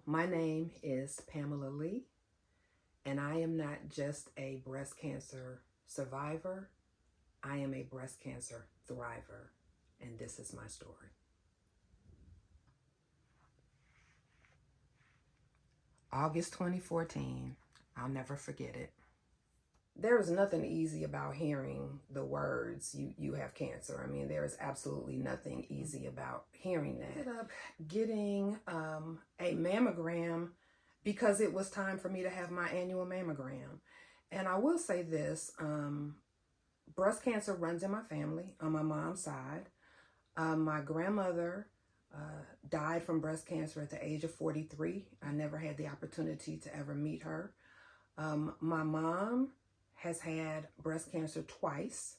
My name is Pamela L, and I am not just a breast cancer survivor, I am a breast cancer thriver, and this is my story. August 2014, I'll never forget it. There is nothing easy about hearing the words, you have cancer. I mean, there is absolutely nothing easy about hearing that. I ended up getting a mammogram because it was time for me to have my annual mammogram. And I will say this, breast cancer runs in my family on my mom's side. My grandmother died from breast cancer at the age of 43. I never had the opportunity to ever meet her. My mom has had breast cancer twice.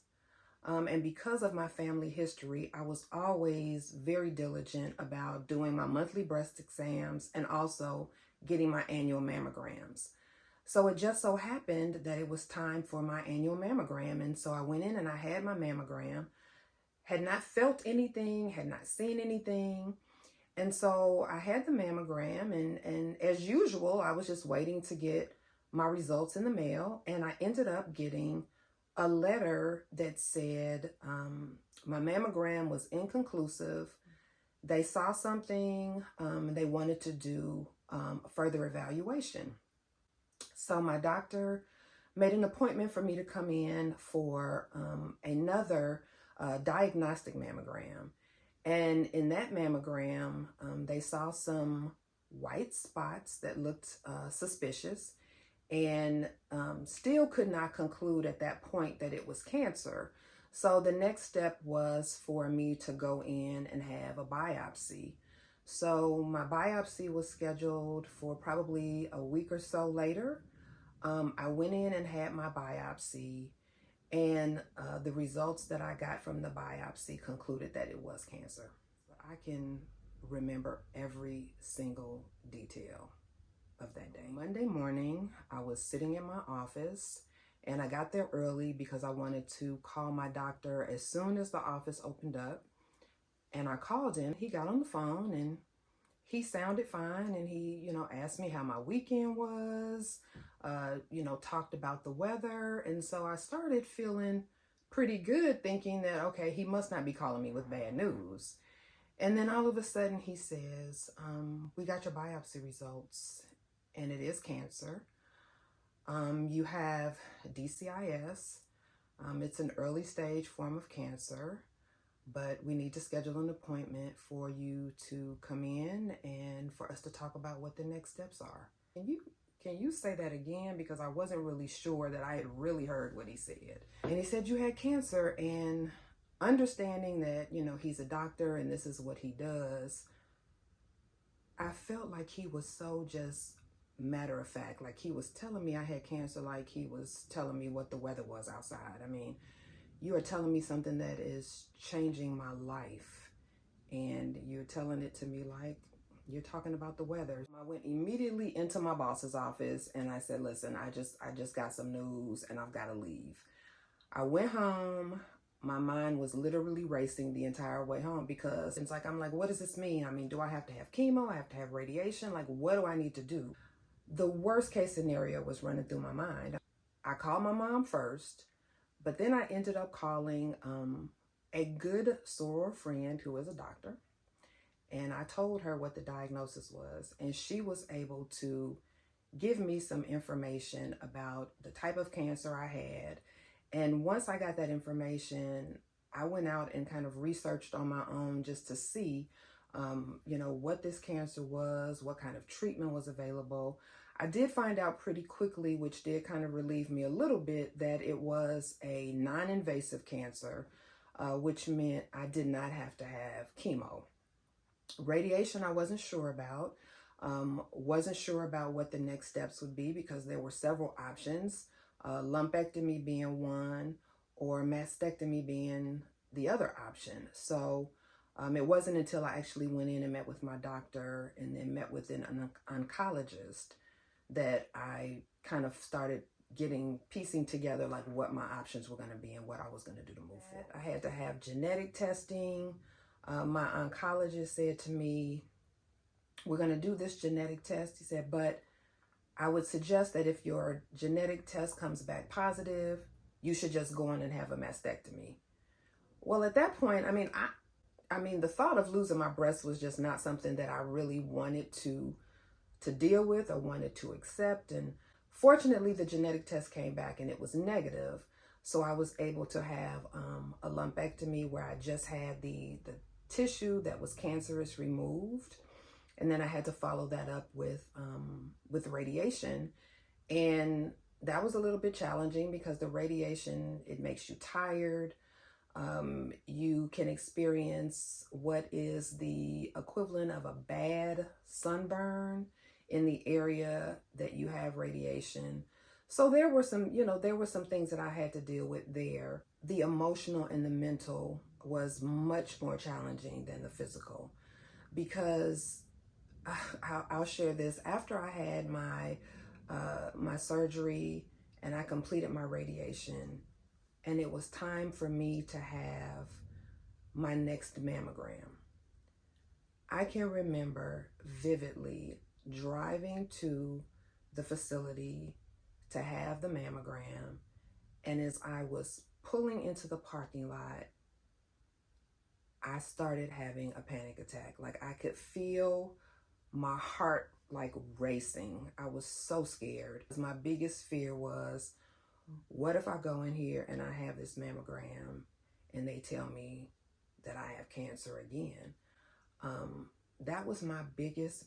And because of my family history, I was always very diligent about doing my monthly breast exams and also getting my annual mammograms. So it just so happened that it was time for my annual mammogram. And so I went in and I had my mammogram, had not felt anything, had not seen anything. And so I had the mammogram and as usual, I was just waiting to get my results in the mail, and I ended up getting a letter that said my mammogram was inconclusive. They saw something, they wanted to do a further evaluation. So my doctor made an appointment for me to come in for another diagnostic mammogram. And in that mammogram, they saw some white spots that looked suspicious, and still could not conclude at that point that it was cancer. So the next step was for me to go in and have a biopsy. So my biopsy was scheduled for probably a week or so later. I went in and had my biopsy, and the results that I got from the biopsy concluded that it was cancer. I can remember every single detail of that day. Monday morning, I was sitting in my office, and I got there early because I wanted to call my doctor as soon as the office opened up. And I called him. He got on the phone and he sounded fine, and he, asked me how my weekend was, talked about the weather. And so I started feeling pretty good, thinking that, okay, he must not be calling me with bad news. And then all of a sudden he says, we got your biopsy results, and it is cancer. You have DCIS. It's an early stage form of cancer, but we need to schedule an appointment for you to come in and for us to talk about what the next steps are. Can you say that again? Because I wasn't really sure that I had really heard what he said. And he said you had cancer, and understanding that, he's a doctor and this is what he does, I felt like he was so just matter of fact, like he was telling me I had cancer, like he was telling me what the weather was outside. I mean, you are telling me something that is changing my life, and you're telling it to me like you're talking about the weather. I went immediately into my boss's office and I said, listen, I just got some news and I've got to leave. I went home. My mind was literally racing the entire way home because I'm like, what does this mean? I mean, do I have to have chemo? I have to have radiation? Like, what do I need to do? The worst case scenario was running through my mind. I called my mom first, but then I ended up calling a good soror friend who is a doctor. And I told her what the diagnosis was, and she was able to give me some information about the type of cancer I had. And once I got that information, I went out and kind of researched on my own just to see, what this cancer was, what kind of treatment was available. I did find out pretty quickly, which did kind of relieve me a little bit, that it was a non-invasive cancer, which meant I did not have to have chemo. Radiation, I wasn't sure about. Wasn't sure about what the next steps would be because there were several options, lumpectomy being one or mastectomy being the other option. So it wasn't until I actually went in and met with my doctor and then met with an oncologist that I kind of started piecing together like what my options were going to be and what I was going to do to move forward. I had to have genetic testing. My oncologist said to me, we're going to do this genetic test. He said, but I would suggest that if your genetic test comes back positive, you should just go on and have a mastectomy. Well, at that point, I mean, the thought of losing my breast was just not something that I really wanted to deal with or wanted to accept. And fortunately, the genetic test came back and it was negative. So I was able to have a lumpectomy where I just had the tissue that was cancerous removed. And then I had to follow that up with radiation. And that was a little bit challenging because the radiation, it makes you tired. You can experience what is the equivalent of a bad sunburn in the area that you have radiation. So there were some, there were some things that I had to deal with there. The emotional and the mental was much more challenging than the physical, because I'll share this. After I had my surgery and I completed my radiation, and it was time for me to have my next mammogram, I can remember vividly driving to the facility to have the mammogram. And as I was pulling into the parking lot, I started having a panic attack. Like, I could feel my heart like racing. I was so scared. My biggest fear was, what if I go in here and I have this mammogram and they tell me that I have cancer again? That was my biggest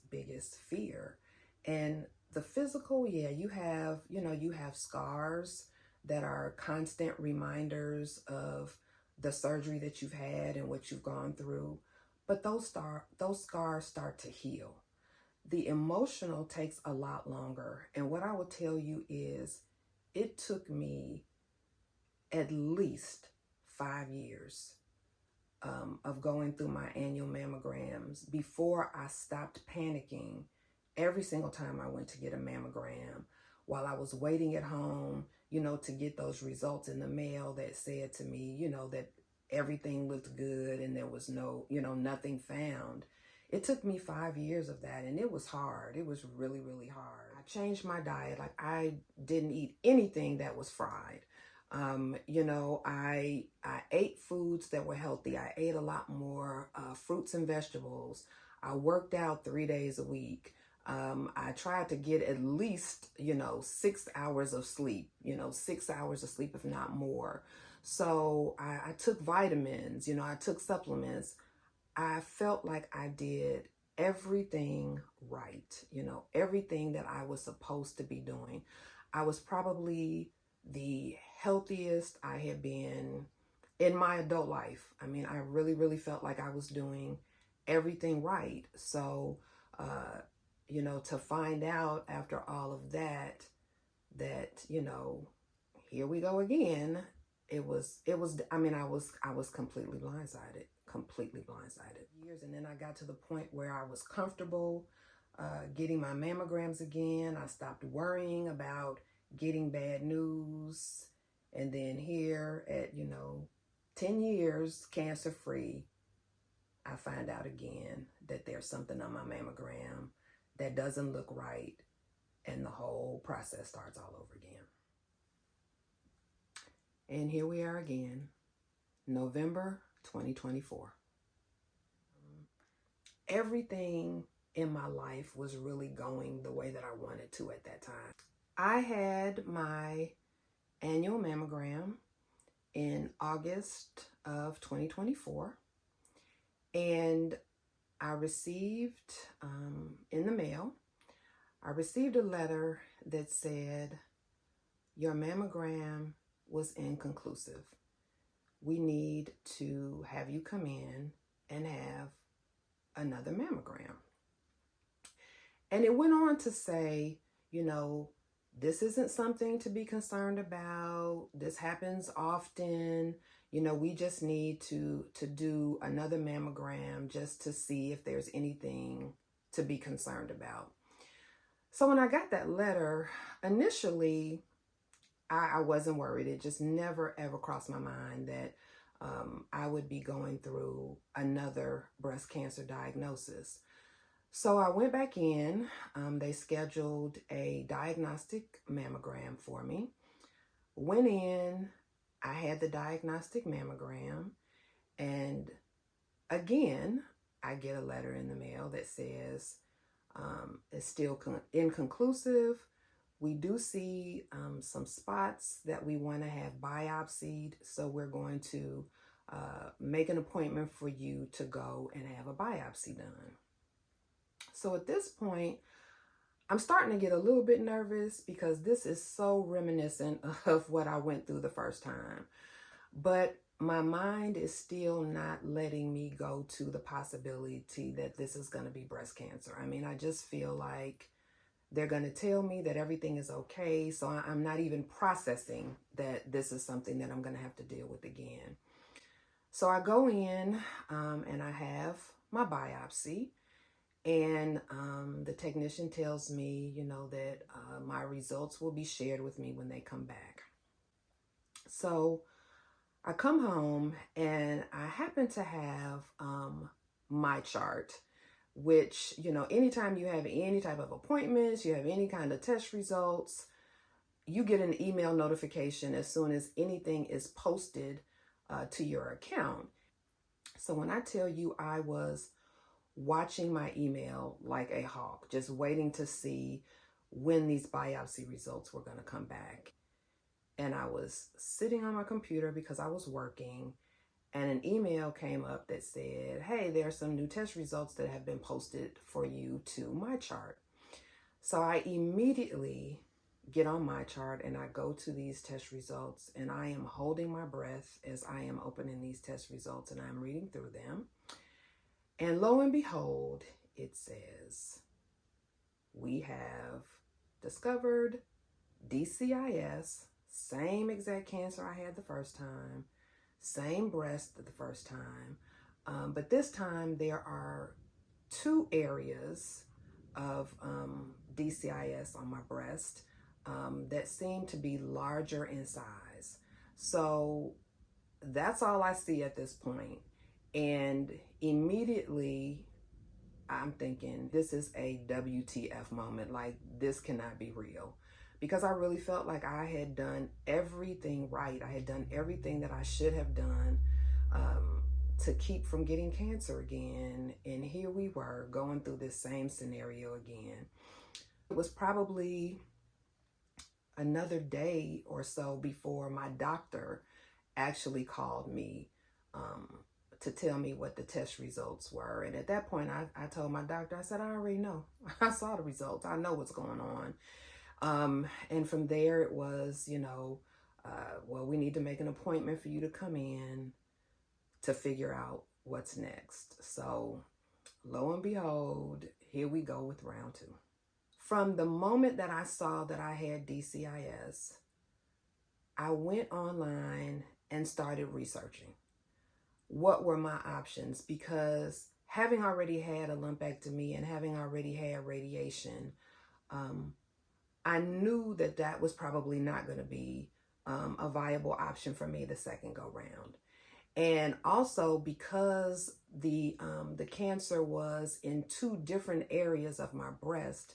fear. And the physical, yeah, you have scars that are constant reminders of the surgery that you've had and what you've gone through. But those scars start to heal. The emotional takes a lot longer. And what I will tell you is, it took me at least 5 years of going through my annual mammograms before I stopped panicking every single time I went to get a mammogram, while I was waiting at home, to get those results in the mail that said to me, that everything looked good and there was no, nothing found. It took me 5 years of that, and it was hard. It was really, really hard. I changed my diet. Like, I didn't eat anything that was fried. I ate foods that were healthy. I ate a lot more fruits and vegetables. I worked out 3 days a week. I tried to get at least, 6 hours of sleep, 6 hours of sleep, if not more. So I took vitamins, I took supplements. I felt like I did everything right, everything that I was supposed to be doing. I was probably the healthiest I had been in my adult life. I mean, I really, really felt like I was doing everything right. So, to find out after all of that, here we go again. I was completely blindsided. Years, and then I got to the point where I was comfortable getting my mammograms again. I stopped worrying about getting bad news. And then here at, 10 years cancer-free, I find out again that there's something on my mammogram that doesn't look right. And the whole process starts all over again. And here we are again, November 2024. Everything in my life was really going the way that I wanted to at that time. I had my annual mammogram in August of 2024, and I received in the mail, I received a letter that said, your mammogram was inconclusive. We need to have you come in and have another mammogram. And it went on to say, this isn't something to be concerned about. This happens often. We just need to do another mammogram just to see if there's anything to be concerned about. So when I got that letter, initially, I wasn't worried. It just never, ever crossed my mind that I would be going through another breast cancer diagnosis. So I went back in. They scheduled a diagnostic mammogram for me. Went in, I had the diagnostic mammogram, and again, I get a letter in the mail that says it's still inconclusive. We do see some spots that we want to have biopsied, so we're going to make an appointment for you to go and have a biopsy done. So at this point, I'm starting to get a little bit nervous because this is so reminiscent of what I went through the first time. But my mind is still not letting me go to the possibility that this is going to be breast cancer. I mean, I just feel like they're going to tell me that everything is okay. So I'm not even processing that this is something that I'm going to have to deal with again. So I go in and I have my biopsy. And the technician tells me, that my results will be shared with me when they come back. So I come home and I happen to have my chart, which, anytime you have any type of appointments, you have any kind of test results, you get an email notification as soon as anything is posted to your account. So when I tell you I was watching my email like a hawk, just waiting to see when these biopsy results were going to come back. And I was sitting on my computer because I was working, and an email came up that said, hey, there are some new test results that have been posted for you to my chart. So I immediately get on my chart and I go to these test results, and I am holding my breath as I am opening these test results and I'm reading through them. And lo and behold, it says, we have discovered DCIS, same exact cancer I had the first time, same breast the first time, but this time there are 2 areas of DCIS on my breast that seem to be larger in size. So that's all I see at this point. And immediately I'm thinking, this is a WTF moment. Like, this cannot be real. Because I really felt like I had done everything right. I had done everything that I should have done to keep from getting cancer again. And here we were going through this same scenario again. It was probably another day or so before my doctor actually called me to tell me what the test results were. And at that point, I told my doctor, I said, I already know. I saw the results. I know what's going on. And from there, it was, well, we need to make an appointment for you to come in to figure out what's next. So lo and behold, here we go with round 2. From the moment that I saw that I had DCIS, I went online and started researching. What were my options? Because having already had a lumpectomy and having already had radiation, I knew that that was probably not going to be a viable option for me the second go round. And also because the cancer was in 2 different areas of my breast,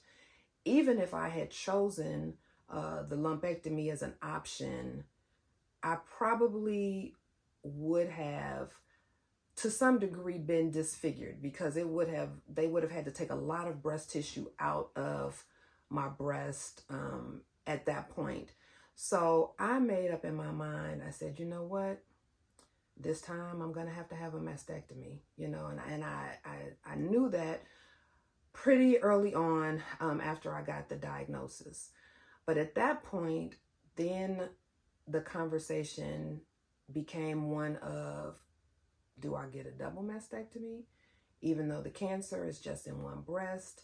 even if I had chosen the lumpectomy as an option, I probably would have to some degree been disfigured, because they would have had to take a lot of breast tissue out of my breast at that point. So I made up in my mind, I said, you know what? This time I'm going to have a mastectomy, and I knew that pretty early on after I got the diagnosis. But at that point, then the conversation became one of, do I get a double mastectomy, even though the cancer is just in one breast?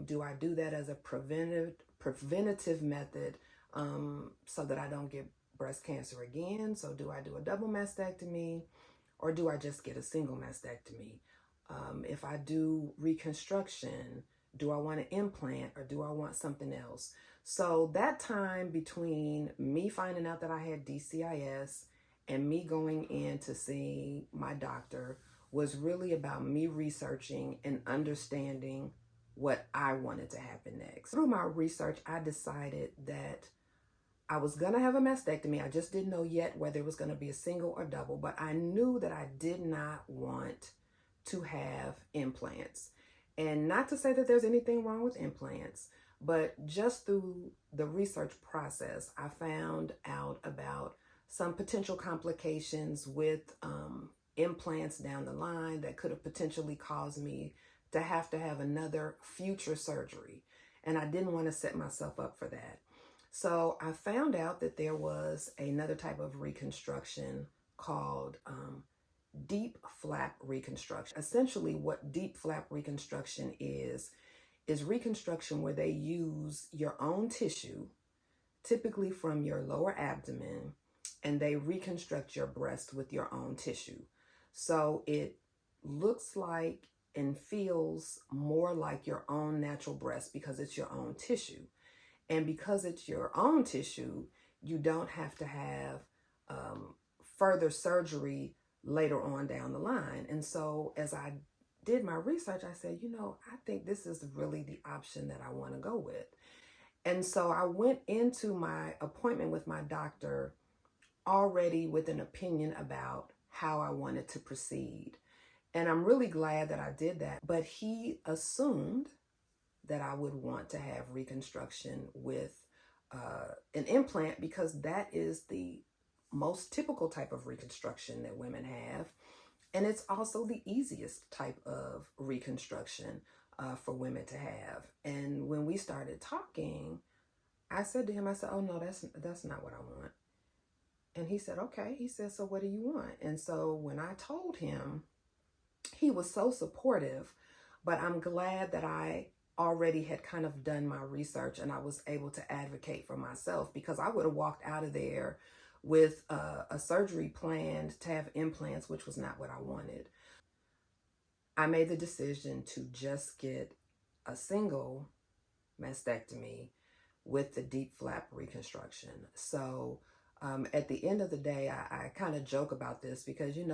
Do I do that as a preventative method so that I don't get breast cancer again? So do I do a double mastectomy, or do I just get a single mastectomy? If I do reconstruction, do I want an implant, or do I want something else? So that time between me finding out that I had DCIS and me going in to see my doctor was really about me researching and understanding what I wanted to happen next. Through my research, I decided that I was going to have a mastectomy. I just didn't know yet whether it was going to be a single or double, but I knew that I did not want to have implants. And not to say that there's anything wrong with implants, but just through the research process, I found out about some potential complications with implants down the line that could have potentially caused me to have another future surgery. And I didn't want to set myself up for that. So I found out that there was another type of reconstruction called deep flap reconstruction. Essentially, what deep flap reconstruction is reconstruction where they use your own tissue, typically from your lower abdomen, and they reconstruct your breast with your own tissue. So it looks like and feels more like your own natural breast because it's your own tissue. And because it's your own tissue, you don't have to have further surgery later on down the line. And so as I did my research, I said, I think this is really the option that I want to go with. And so I went into my appointment with my doctor already with an opinion about how I wanted to proceed. And I'm really glad that I did that. But he assumed that I would want to have reconstruction with an implant because that is the most typical type of reconstruction that women have. And it's also the easiest type of reconstruction for women to have. And when we started talking, I said to him, oh no, that's not what I want. And he said, okay. He said, so what do you want? And so when I told him, he was so supportive, but I'm glad that I already had kind of done my research and I was able to advocate for myself, because I would have walked out of there with a surgery planned to have implants, which was not what I wanted. I made the decision to just get a single mastectomy with the deep flap reconstruction. So at the end of the day, I kind of joke about this because, you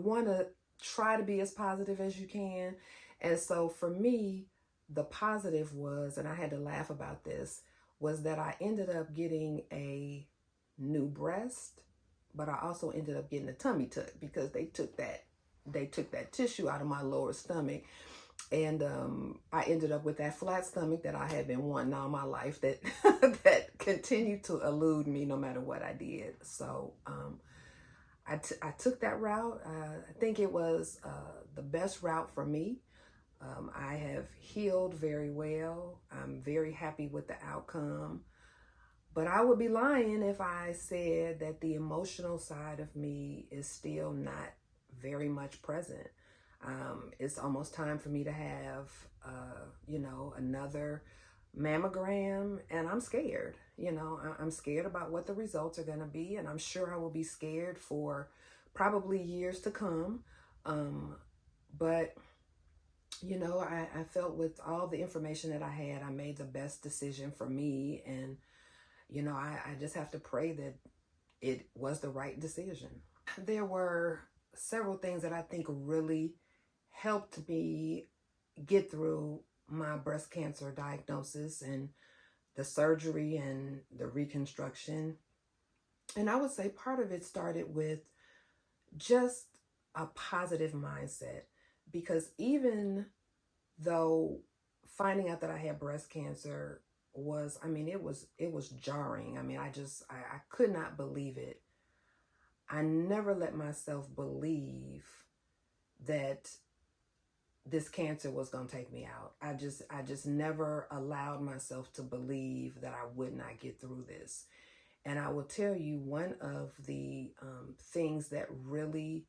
want to try to be as positive as you can. And so for me, the positive was, and I had to laugh about this, was that I ended up getting a new breast, but I also ended up getting a tummy tuck because they took that tissue out of my lower stomach. And I ended up with that flat stomach that I had been wanting all my life that that continued to elude me no matter what I did. So I took that route. I think it was the best route for me. I have healed very well. I'm very happy with the outcome. But I would be lying if I said that the emotional side of me is still not very much present. It's almost time for me to have, another mammogram, and I'm scared. I'm scared about what the results are going to be, and I'm sure I will be scared for probably years to come. But I felt with all the information that I had, I made the best decision for me, and I just have to pray that it was the right decision. There were several things that I think really helped me get through my breast cancer diagnosis and the surgery and the reconstruction. And I would say part of it started with just a positive mindset, because even though finding out that I had breast cancer was, it was jarring. I could not believe it. I never let myself believe that this cancer was going to take me out. I just never allowed myself to believe that I would not get through this. And I will tell you, one of the things that really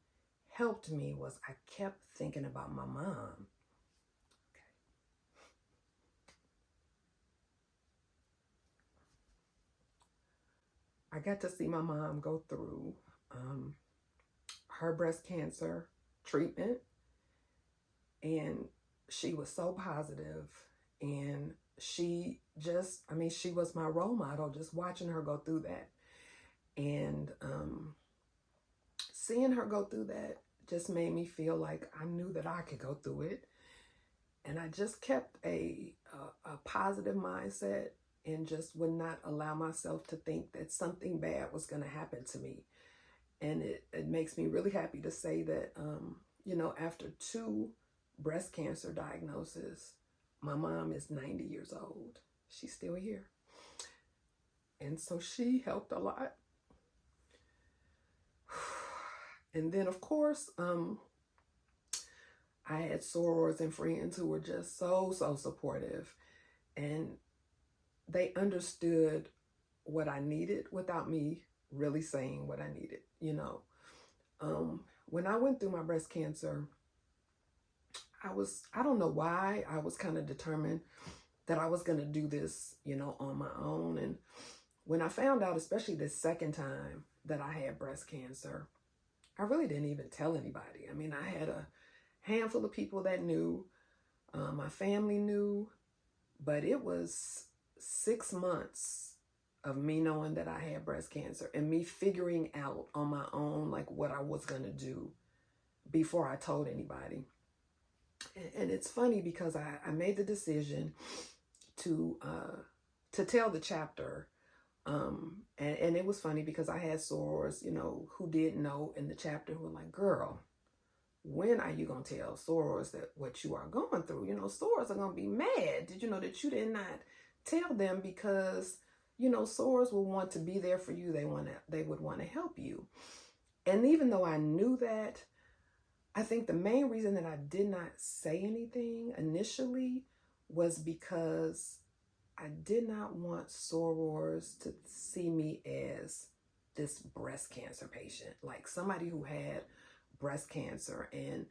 helped me was I kept thinking about my mom. I got to see my mom go through her breast cancer treatment, and she was so positive, and she was my role model, just watching her go through that. And seeing her go through that just made me feel like I knew that I could go through it. And I just kept a positive mindset and just would not allow myself to think that something bad was going to happen to me. And it makes me really happy to say that, after 2 breast cancer diagnoses, my mom is 90 years old. She's still here. And so she helped a lot. And then, of course, I had sorors and friends who were just so supportive. And they understood what I needed without me really saying what I needed, When I went through my breast cancer, I don't know why, I was kind of determined that I was going to do this, on my own. And when I found out, especially the second time that I had breast cancer, I really didn't even tell anybody. I mean, I had a handful of people that knew, my family knew, but it was 6 months of me knowing that I had breast cancer and me figuring out on my own, like, what I was going to do before I told anybody. And it's funny because I made the decision to tell the chapter. And it was funny because I had sorors, who didn't know in the chapter, who were like, girl, when are you going to tell sorors that what you are going through? Sorors are going to be mad. Did you know that you did not tell them? Because, sorors will want to be there for you. They would want to help you. And even though I knew that, I think the main reason that I did not say anything initially was because I did not want sorors to see me as this breast cancer patient, like somebody who had breast cancer. And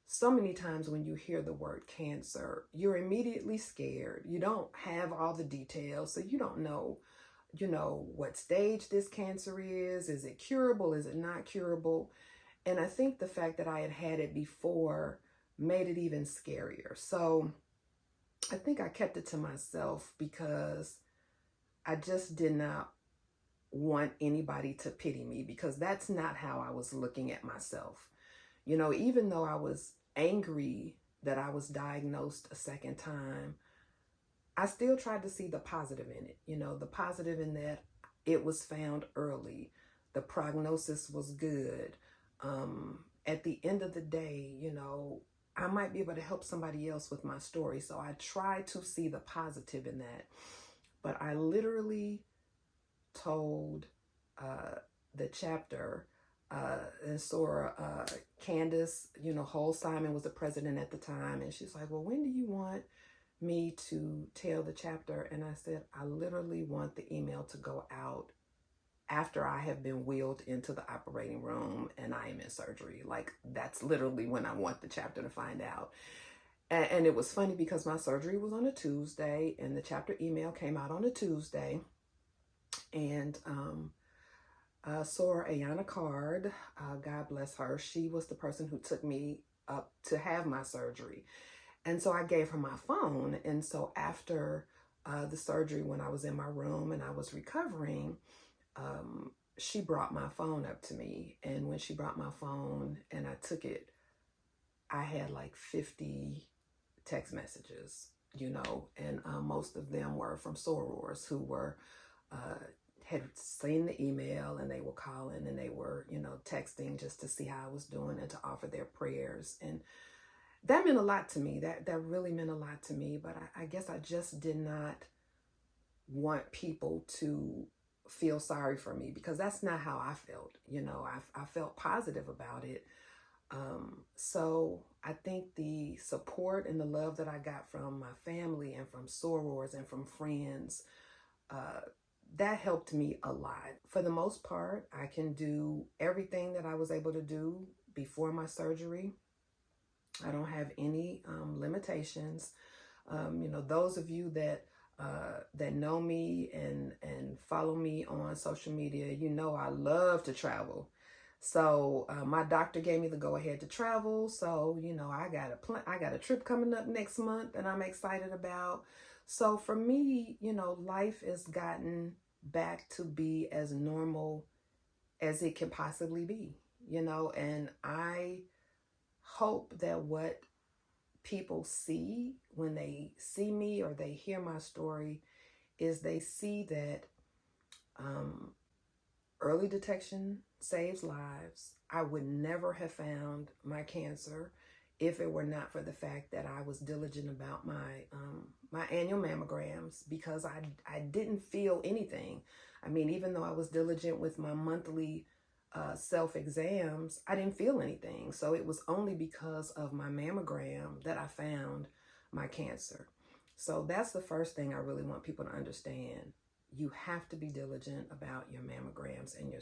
so many times when you hear the word cancer, you're immediately scared. You don't have all the details, so you don't know, what stage this cancer is. Is it curable? Is it not curable? And I think the fact that I had had it before made it even scarier. So I think I kept it to myself because I just did not want anybody to pity me, because that's not how I was looking at myself. Even though I was angry that I was diagnosed a second time, I still tried to see the positive in it. The positive in that it was found early. The prognosis was good. At the end of the day, I might be able to help somebody else with my story. So I try to see the positive in that. But I literally told the chapter, and Sora, Candace, Hull Simon was the president at the time. And she's like, well, when do you want me to tell the chapter? And I said, I literally want the email to go out after I have been wheeled into the operating room and I am in surgery. Like, that's literally when I want the chapter to find out. And it was funny because my surgery was on a Tuesday and the chapter email came out on a Tuesday. And Sora Ayana Card, God bless her, she was the person who took me up to have my surgery. And so I gave her my phone. And so after the surgery, when I was in my room and I was recovering, she brought my phone up to me. And when she brought my phone and I took it, I had like 50 text messages, and most of them were from sorors who were, had seen the email, and they were calling and they were, texting just to see how I was doing and to offer their prayers. And that meant a lot to me. That really meant a lot to me. But I guess I just did not want people to feel sorry for me, because that's not how I felt. I felt positive about it. So I think the support and the love that I got from my family and from sorors and from friends, that helped me a lot. For the most part, I can do everything that I was able to do before my surgery. I don't have any limitations. Those of you that know me and follow me on social media, I love to travel. So my doctor gave me the go ahead to travel. So, I got a trip coming up next month and I'm excited about. So for me, life has gotten back to be as normal as it can possibly be, and I hope that what people see when they see me or they hear my story is they see that early detection saves lives. I would never have found my cancer if it were not for the fact that I was diligent about my annual mammograms, because I didn't feel anything. I mean, even though I was diligent with my monthly self-exams, I didn't feel anything. So it was only because of my mammogram that I found my cancer. So that's the first thing I really want people to understand. You have to be diligent about your mammograms and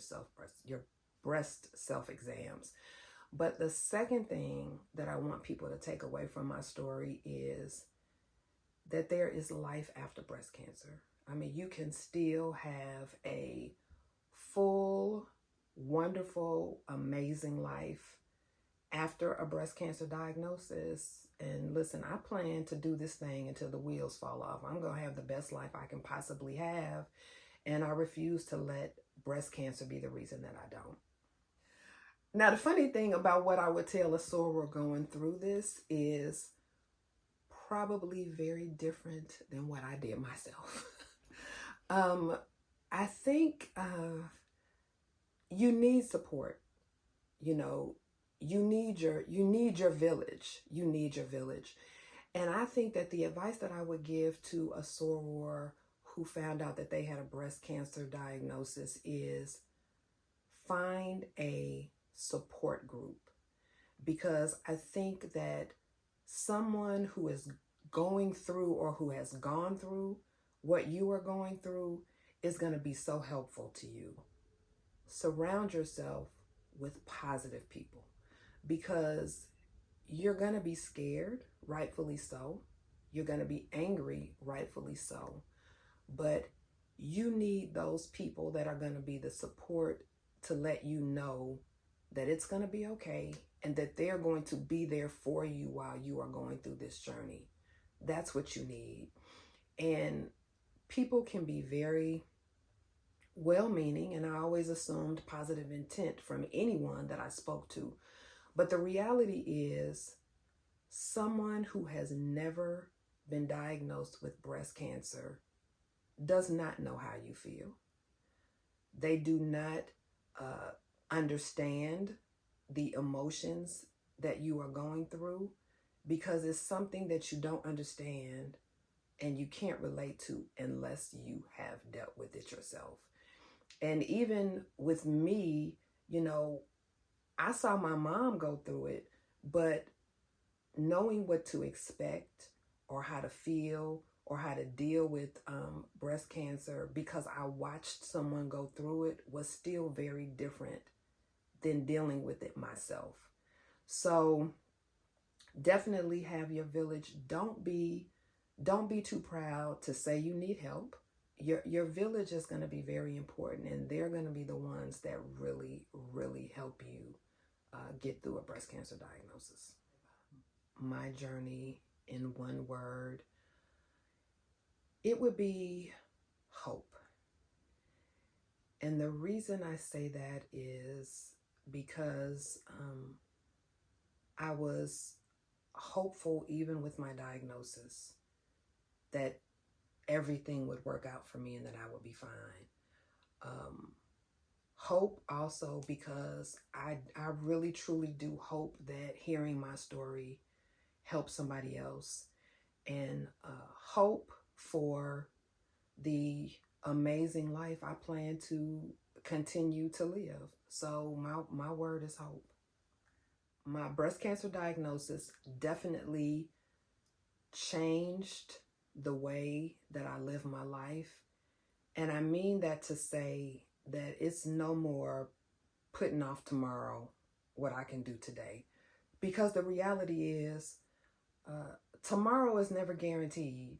your breast self-exams. But the second thing that I want people to take away from my story is that there is life after breast cancer. I mean, you can still have a full, wonderful, amazing life after a breast cancer diagnosis. And listen, I plan to do this thing until the wheels fall off. I'm going to have the best life I can possibly have. And I refuse to let breast cancer be the reason that I don't. Now, the funny thing about what I would tell a soror going through this is probably very different than what I did myself. I think you need support. You know, you need your village. You need your village. And I think that the advice that I would give to a soror who found out that they had a breast cancer diagnosis is find a support group. Because I think that someone who is going through or who has gone through what you are going through is going to be so helpful to you. Surround yourself with positive people, because you're going to be scared, rightfully so. You're going to be angry, rightfully so. But you need those people that are going to be the support to let you know that it's going to be okay and that they're going to be there for you while you are going through this journey. That's what you need. And people can be very well-meaning, and I always assumed positive intent from anyone that I spoke to. But the reality is, someone who has never been diagnosed with breast cancer does not know how you feel. They do not understand the emotions that you are going through, because it's something that you don't understand and you can't relate to unless you have dealt with it yourself. And even with me, you know, I saw my mom go through it, but knowing what to expect or how to feel or how to deal with breast cancer, because I watched someone go through it, was still very different than dealing with it myself. So definitely have your village. Don't be too proud to say you need help. Your village is going to be very important, and they're going to be the ones that really, really help you get through a breast cancer diagnosis. My journey in one word, it would be hope. And the reason I say that is because I was hopeful even with my diagnosis that everything would work out for me and that I would be fine. Hope also because I really truly do hope that hearing my story helps somebody else, and hope for the amazing life I plan to continue to live. So my word is hope. My breast cancer diagnosis definitely changed the way that I live my life. And I mean that to say that it's no more putting off tomorrow what I can do today. Because the reality is, tomorrow is never guaranteed.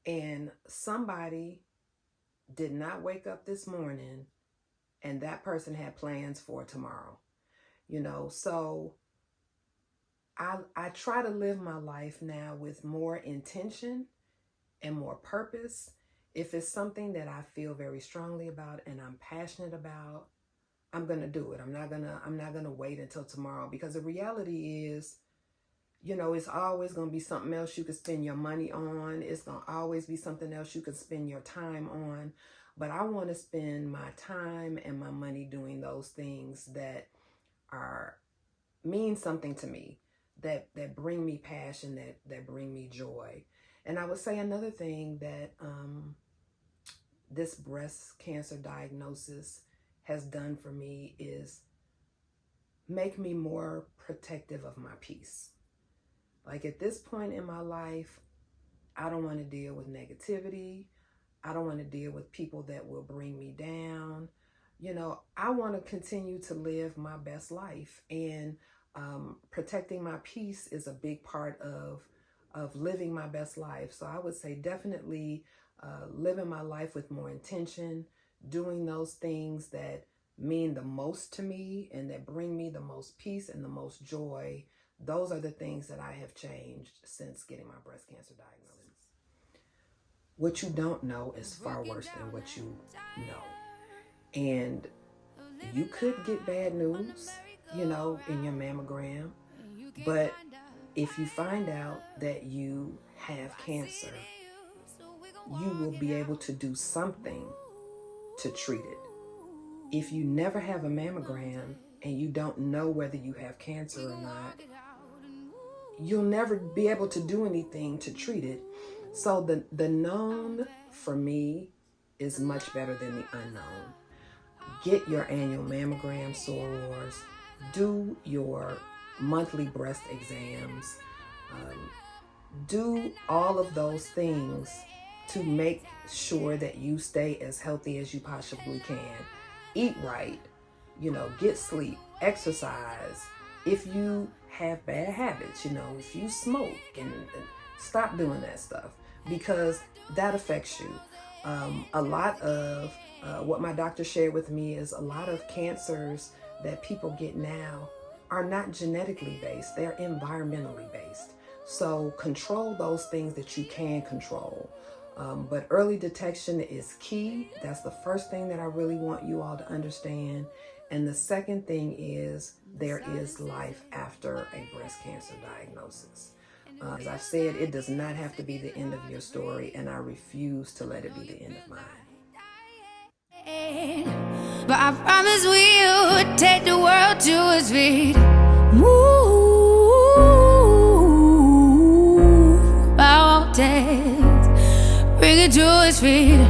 And somebody did not wake up this morning and that person had plans for tomorrow. You know, so I try to live my life now with more intention and more purpose. If it's something that I feel very strongly about and I'm passionate about, I'm going to do it. I'm not going to wait until tomorrow, because the reality is You know, it's always going to be something else you could spend your money on. It's going to always be something else you could spend your time on. But I want to spend my time and my money doing those things that mean something to me, that bring me passion, that bring me joy. And I would say another thing that this breast cancer diagnosis has done for me is make me more protective of my peace. Like at this point in my life, I don't want to deal with negativity. I don't want to deal with people that will bring me down. You know, I want to continue to live my best life, and protecting my peace is a big part of living my best life. So I would say definitely living my life with more intention, doing those things that mean the most to me and that bring me the most peace and the most joy. Those are the things that I have changed since getting my breast cancer diagnosis. What you don't know is far worse than what you know. And you could get bad news, you know, in your mammogram. But if you find out that you have cancer, you will be able to do something to treat it. If you never have a mammogram and you don't know whether you have cancer or not, you'll never be able to do anything to treat it. So the known for me is much better than the unknown. Get your annual mammogram, sorors, do your monthly breast exams, do all of those things to make sure that you stay as healthy as you possibly can. Eat right, you know, get sleep, exercise. If you have bad habits, you know, if you smoke, and stop doing that stuff, because that affects you. A lot of what my doctor shared with me is a lot of cancers that people get now are not genetically based, they're environmentally based. So control those things that you can control. But early detection is key. That's the first thing that I really want you all to understand. And the second thing is there is life after a breast cancer diagnosis. As I've said, it does not have to be the end of your story, and I refuse to let it be the end of mine. But I promise we would take the world to its feet. Move, I won't dance. Bring it to its feet.